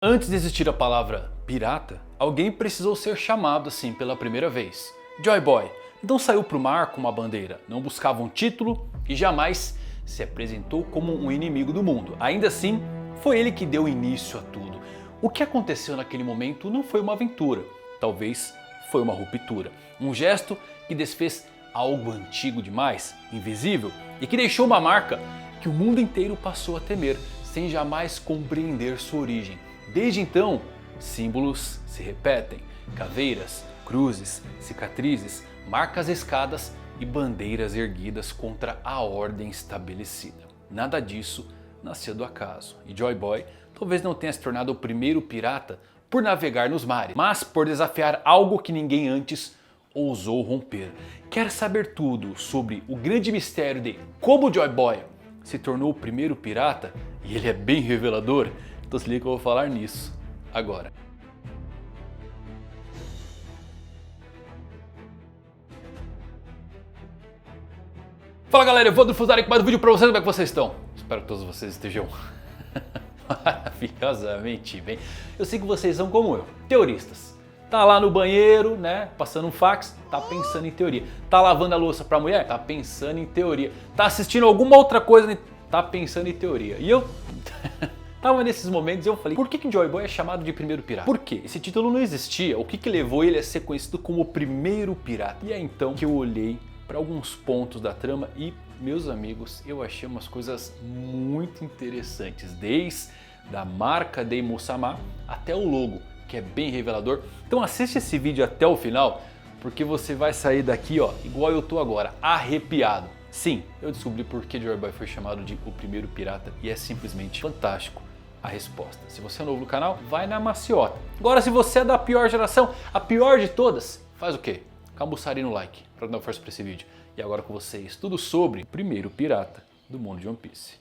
Antes de existir a palavra pirata, alguém precisou ser chamado assim pela primeira vez. Joy Boy então saiu para o mar com uma bandeira, não buscava um título e jamais se apresentou como um inimigo do mundo. Ainda assim, foi ele que deu início a tudo. O que aconteceu naquele momento não foi uma aventura, talvez foi uma ruptura. Um gesto que desfez algo antigo demais, invisível e que deixou uma marca que o mundo inteiro passou a temer, sem jamais compreender sua origem. Desde então, símbolos se repetem, caveiras, cruzes, cicatrizes, marcas escadas e bandeiras erguidas contra a ordem estabelecida. Nada disso nasceu do acaso e Joy Boy talvez não tenha se tornado o primeiro pirata por navegar nos mares, mas por desafiar algo que ninguém antes ousou romper. Quer saber tudo sobre o grande mistério de como Joy Boy se tornou o primeiro pirata? E ele é bem revelador? Então se liga que eu vou falar nisso agora. Fala galera, eu vou do Fusari com mais um vídeo pra vocês, como é que vocês estão? Espero que todos vocês estejam maravilhosamente bem. Eu sei que vocês são como eu, teoristas. Tá lá no banheiro, né, passando um fax, tá pensando em teoria. Tá lavando a louça pra mulher, tá pensando em teoria. Tá assistindo alguma outra coisa, tá pensando em teoria. E eu tava nesses momentos e eu falei, por que Joy Boy é chamado de primeiro pirata? Por quê? Esse título não existia, o que levou ele a ser conhecido como o primeiro pirata? E é então que eu olhei para alguns pontos da trama e, meus amigos, eu achei umas coisas muito interessantes, desde a marca de Musama até o logo, que é bem revelador. Então assiste esse vídeo até o final, porque você vai sair daqui, ó, igual eu tô agora, arrepiado. Sim, eu descobri por que Joy Boy foi chamado de o primeiro pirata e é simplesmente fantástico a resposta. Se você é novo no canal, vai na maciota. Agora, se você é da pior geração, a pior de todas, faz o quê? Camuçaria no like para dar força para esse vídeo. E agora com vocês, tudo sobre o primeiro pirata do mundo de One Piece.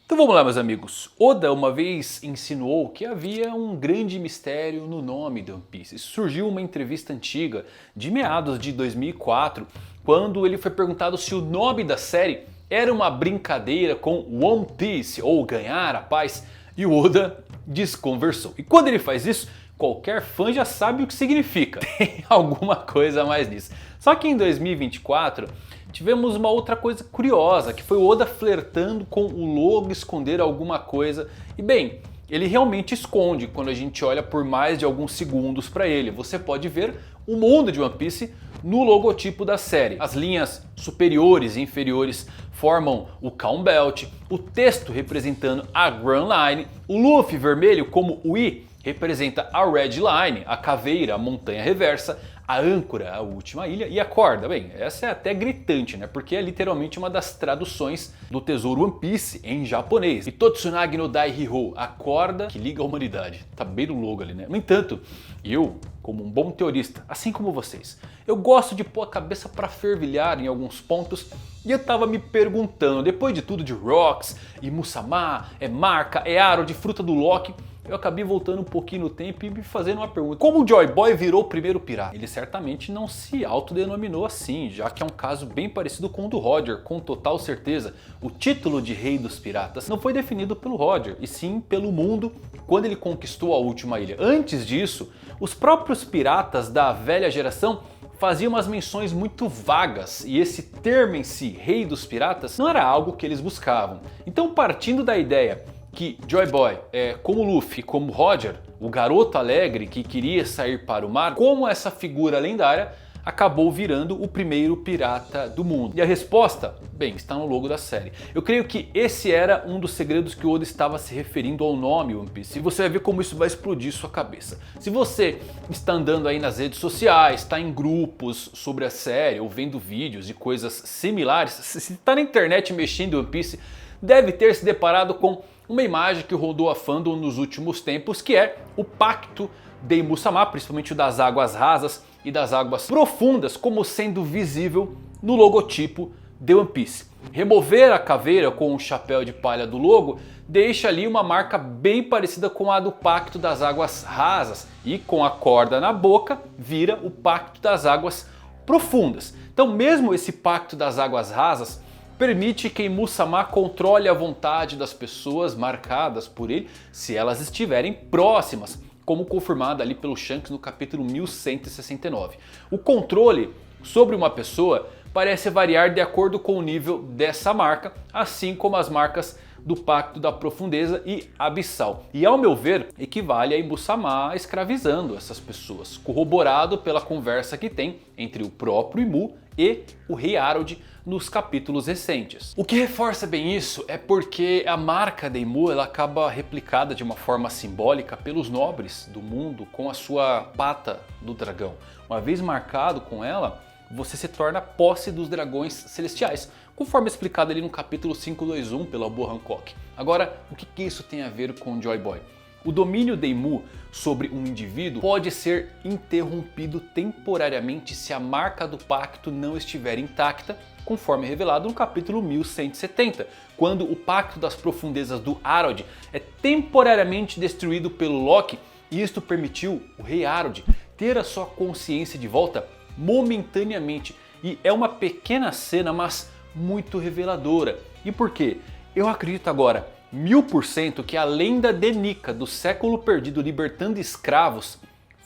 Então vamos lá, meus amigos. Oda uma vez insinuou que havia um grande mistério no nome de One Piece. Isso surgiu uma entrevista antiga de meados de 2004, quando ele foi perguntado se o nome da série era uma brincadeira com One Piece ou ganhar a paz, e o Oda desconversou. E quando ele faz isso, qualquer fã já sabe o que significa. Tem alguma coisa a mais nisso. Só que em 2024 tivemos uma outra coisa curiosa, que foi o Oda flertando com o logo esconder alguma coisa. E bem, ele realmente esconde quando a gente olha por mais de alguns segundos para ele. Você pode ver o mundo de One Piece no logotipo da série. As linhas superiores e inferiores formam o Calm Belt, o texto representando a Grand Line, o Luffy vermelho como o I representa a Red Line, a caveira, a montanha reversa, a âncora, a última ilha, e a corda. Bem, essa é até gritante, né? Porque é literalmente uma das traduções do tesouro One Piece em japonês. E Totsunagi no Dai Hiro, a corda que liga a humanidade. Tá bem no logo ali, né? No entanto, eu, como um bom teorista, assim como vocês, eu gosto de pôr a cabeça para fervilhar em alguns pontos. E eu tava me perguntando, depois de tudo de Rocks e Musama, é marca, é aro de fruta do Loki, eu acabei voltando um pouquinho no tempo e me fazendo uma pergunta. Como o Joy Boy virou o primeiro pirata? Ele certamente não se autodenominou assim, já que é um caso bem parecido com o do Roger, com total certeza. O título de Rei dos Piratas não foi definido pelo Roger, e sim pelo mundo quando ele conquistou a última ilha. Antes disso, os próprios piratas da velha geração faziam umas menções muito vagas, e esse termo em si, Rei dos Piratas, não era algo que eles buscavam. Então, partindo da ideia que Joy Boy é como Luffy, como Roger, o garoto alegre que queria sair para o mar, como essa figura lendária acabou virando o primeiro pirata do mundo? E a resposta, bem, está no logo da série. Eu creio que esse era um dos segredos que o Oda estava se referindo ao nome One Piece. E você vai ver como isso vai explodir sua cabeça. Se você está andando aí nas redes sociais, está em grupos sobre a série ou vendo vídeos e coisas similares, se está na internet mexendo em One Piece, deve ter se deparado com uma imagem que rodou a fandom nos últimos tempos, que é o Pacto de Musama, principalmente o das águas rasas e das águas profundas, como sendo visível no logotipo de One Piece. Remover a caveira com o chapéu de palha do logo deixa ali uma marca bem parecida com a do Pacto das Águas Rasas, e com a corda na boca vira o Pacto das Águas Profundas. Então mesmo esse Pacto das Águas Rasas permite que Imu-sama controle a vontade das pessoas marcadas por ele se elas estiverem próximas, como confirmado ali pelo Shanks no capítulo 1169. O controle sobre uma pessoa parece variar de acordo com o nível dessa marca, assim como as marcas do Pacto da Profundeza e Abissal. E ao meu ver, equivale a Imu-sama escravizando essas pessoas, corroborado pela conversa que tem entre o próprio Imu e o Rei Harold nos capítulos recentes. O que reforça bem isso é porque a marca de Imu ela acaba replicada de uma forma simbólica pelos nobres do mundo com a sua pata do dragão. Uma vez marcado com ela, você se torna posse dos dragões celestiais, conforme explicado ali no capítulo 521 pelo Abu Hancock. Agora, o que isso tem a ver com Joy Boy? O domínio de Imu sobre um indivíduo pode ser interrompido temporariamente se a marca do pacto não estiver intacta, conforme revelado no capítulo 1170, quando o Pacto das Profundezas do Harold é temporariamente destruído pelo Loki, e isto permitiu o Rei Harold ter a sua consciência de volta momentaneamente. E é uma pequena cena, mas muito reveladora. E por quê? Eu acredito agora 1000% que a lenda de Nika do século perdido libertando escravos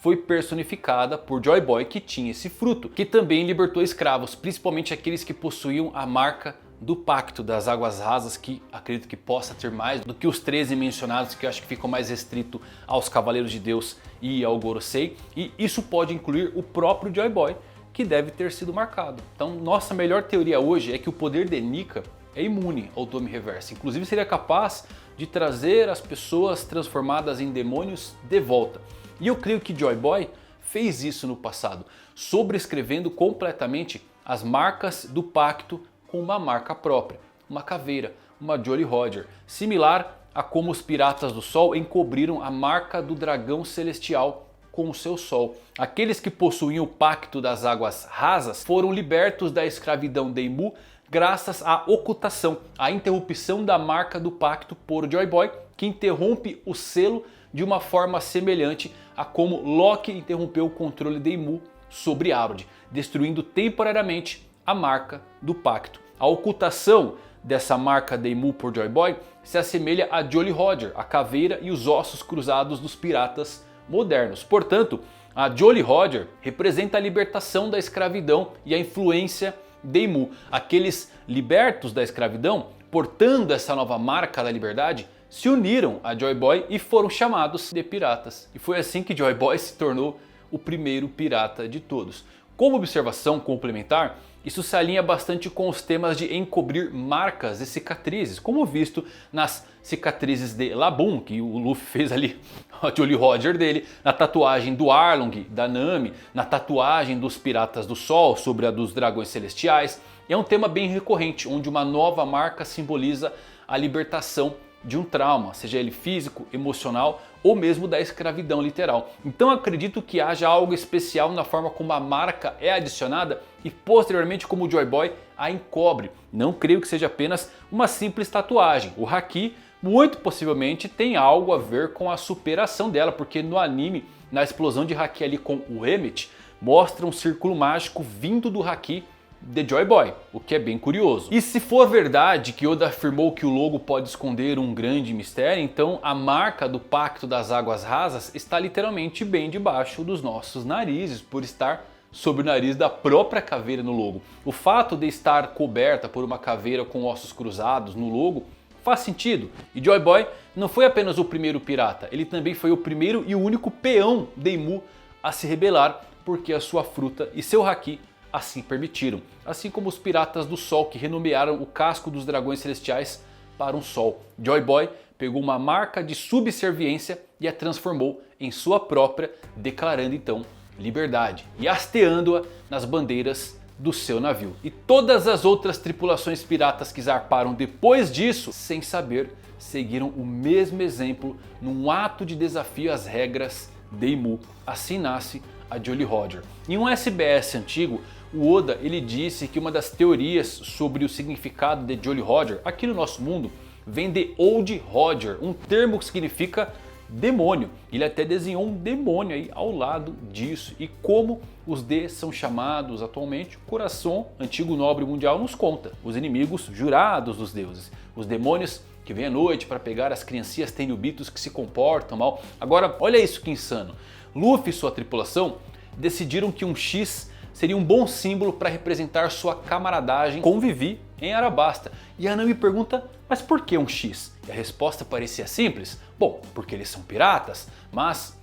foi personificada por Joy Boy, que tinha esse fruto, que também libertou escravos, principalmente aqueles que possuíam a marca do Pacto das Águas Rasas, que acredito que possa ter mais do que os 13 mencionados, que eu acho que ficam mais restrito aos Cavaleiros de Deus e ao Gorosei, e isso pode incluir o próprio Joy Boy, que deve ter sido marcado. Então nossa melhor teoria hoje é que o poder de Nika é imune ao Dome Reverso, inclusive seria capaz de trazer as pessoas transformadas em demônios de volta. E eu creio que Joy Boy fez isso no passado, sobrescrevendo completamente as marcas do pacto com uma marca própria, uma caveira, uma Jolly Roger, similar a como os Piratas do Sol encobriram a marca do dragão celestial com o seu sol. Aqueles que possuíam o Pacto das Águas Rasas foram libertos da escravidão de Imu graças à ocultação, à interrupção da marca do pacto por Joy Boy, que interrompe o selo de uma forma semelhante a como Loki interrompeu o controle de Imu sobre Harold, destruindo temporariamente a marca do pacto. A ocultação dessa marca de Imu por Joy Boy se assemelha a Jolly Roger, a caveira e os ossos cruzados dos piratas modernos. Portanto, a Jolly Roger representa a libertação da escravidão e a influência de Imu. Aqueles libertos da escravidão, portando essa nova marca da liberdade, se uniram a Joy Boy e foram chamados de piratas. E foi assim que Joy Boy se tornou o primeiro pirata de todos. Como observação complementar, isso se alinha bastante com os temas de encobrir marcas e cicatrizes, como visto nas cicatrizes de Laboon, que o Luffy fez ali, a Jolly Roger dele, na tatuagem do Arlong, da Nami, na tatuagem dos Piratas do Sol sobre a dos Dragões Celestiais. É um tema bem recorrente, onde uma nova marca simboliza a libertação de um trauma, seja ele físico, emocional ou mesmo da escravidão literal. Então acredito que haja algo especial na forma como a marca é adicionada e posteriormente como o Joy Boy a encobre. Não creio que seja apenas uma simples tatuagem. O Haki muito possivelmente tem algo a ver com a superação dela, porque no anime, na explosão de Haki ali com o Emmett, mostra um círculo mágico vindo do Haki de Joy Boy, o que é bem curioso. E se for verdade que Oda afirmou que o logo pode esconder um grande mistério, então a marca do Pacto das Águas Rasas está literalmente bem debaixo dos nossos narizes, por estar sobre o nariz da própria caveira no logo. O fato de estar coberta por uma caveira com ossos cruzados no logo faz sentido. E Joy Boy não foi apenas o primeiro pirata, ele também foi o primeiro e o único peão de Imu a se rebelar, porque a sua fruta e seu Haki assim permitiram. Assim como os Piratas do Sol, que renomearam o casco dos Dragões Celestiais para um sol. Joy Boy pegou uma marca de subserviência e a transformou em sua própria, declarando então liberdade e hasteando-a nas bandeiras do seu navio. E todas as outras tripulações piratas que zarparam depois disso, sem saber, seguiram o mesmo exemplo num ato de desafio às regras de Imu. Assim nasce a Jolly Roger. Em um SBS antigo, o Oda ele disse que uma das teorias sobre o significado de Jolly Roger aqui no nosso mundo vem de Old Roger, um termo que significa demônio. Ele até desenhou um demônio aí ao lado disso. E como os D são chamados atualmente, Corazon, antigo nobre mundial, nos conta. Os inimigos jurados dos deuses. Os demônios que vêm à noite para pegar as criancinhas tenryubitos que se comportam mal. Agora, olha isso que insano. Luffy e sua tripulação decidiram que um X seria um bom símbolo para representar sua camaradagem com Vivi em Arabasta. E a Nami pergunta, mas por que um X? E a resposta parecia simples. Bom, porque eles são piratas, mas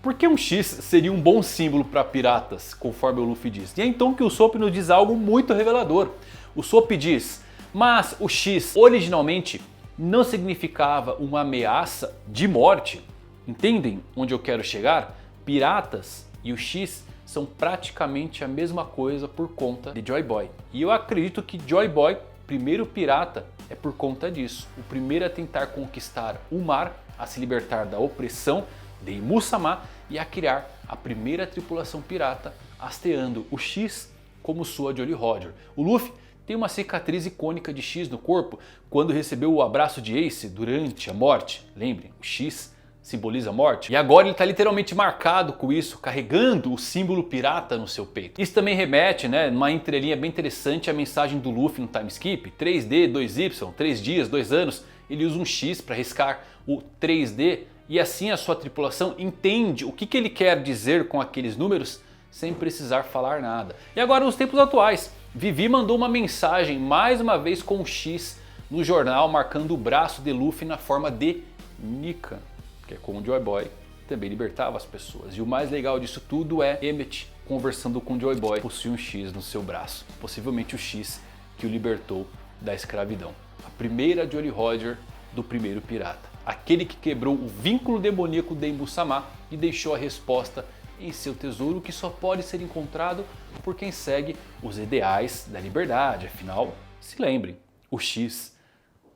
por que um X seria um bom símbolo para piratas, conforme o Luffy diz? E é então que o Usopp nos diz algo muito revelador. O Usopp diz, mas o X originalmente não significava uma ameaça de morte. Entendem onde eu quero chegar? Piratas e o X são praticamente a mesma coisa por conta de Joy Boy. E eu acredito que Joy Boy, primeiro pirata, é por conta disso. O primeiro a tentar conquistar o mar, a se libertar da opressão de Imu-sama e a criar a primeira tripulação pirata, hasteando o X como sua Jolly Roger. O Luffy tem uma cicatriz icônica de X no corpo quando recebeu o abraço de Ace durante a morte. Lembrem, o X simboliza a morte. E agora ele está literalmente marcado com isso, carregando o símbolo pirata no seu peito. Isso também remete, numa entrelinha bem interessante, a mensagem do Luffy no time skip. 3D, 2Y, 3 dias, 2 anos. Ele usa um X para riscar o 3D e assim a sua tripulação entende o que ele quer dizer com aqueles números sem precisar falar nada. E agora nos tempos atuais, Vivi mandou uma mensagem mais uma vez com um X no jornal, marcando o braço de Luffy na forma de Nika, que é como o Joy Boy também libertava as pessoas. E o mais legal disso tudo é Emmett conversando com o Joy Boy, possui um X no seu braço, possivelmente o X que o libertou da escravidão. A primeira Jolly Roger do primeiro pirata, aquele que quebrou o vínculo demoníaco de Imu-sama e deixou a resposta em seu tesouro, que só pode ser encontrado por quem segue os ideais da liberdade. Afinal, se lembrem, o X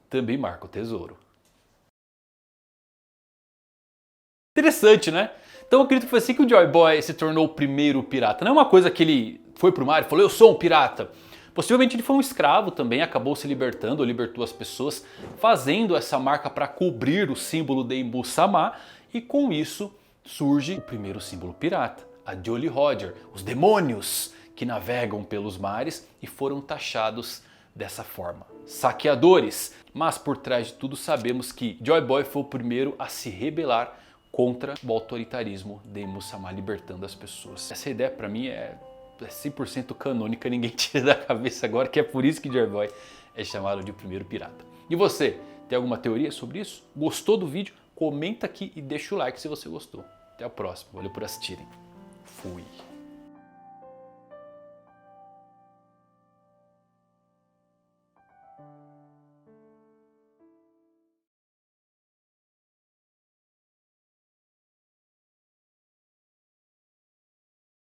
também marca o tesouro. Interessante, né? Então eu acredito que foi assim que o Joy Boy se tornou o primeiro pirata. Não é uma coisa que ele foi pro mar e falou, eu sou um pirata. Possivelmente ele foi um escravo também, acabou se libertando, libertou as pessoas, fazendo essa marca para cobrir o símbolo de Imu-sama, e com isso surge o primeiro símbolo pirata, a Jolly Roger, os demônios que navegam pelos mares e foram taxados dessa forma, saqueadores. Mas por trás de tudo sabemos que Joy Boy foi o primeiro a se rebelar contra o autoritarismo de Imu-sama, libertando as pessoas. Essa ideia para mim é 100% canônica, ninguém tira da cabeça agora, que é por isso que Joy Boy é chamado de primeiro pirata. E você, tem alguma teoria sobre isso? Gostou do vídeo? Comenta aqui e deixa o like se você gostou. Até a próxima, valeu por assistirem. Fui.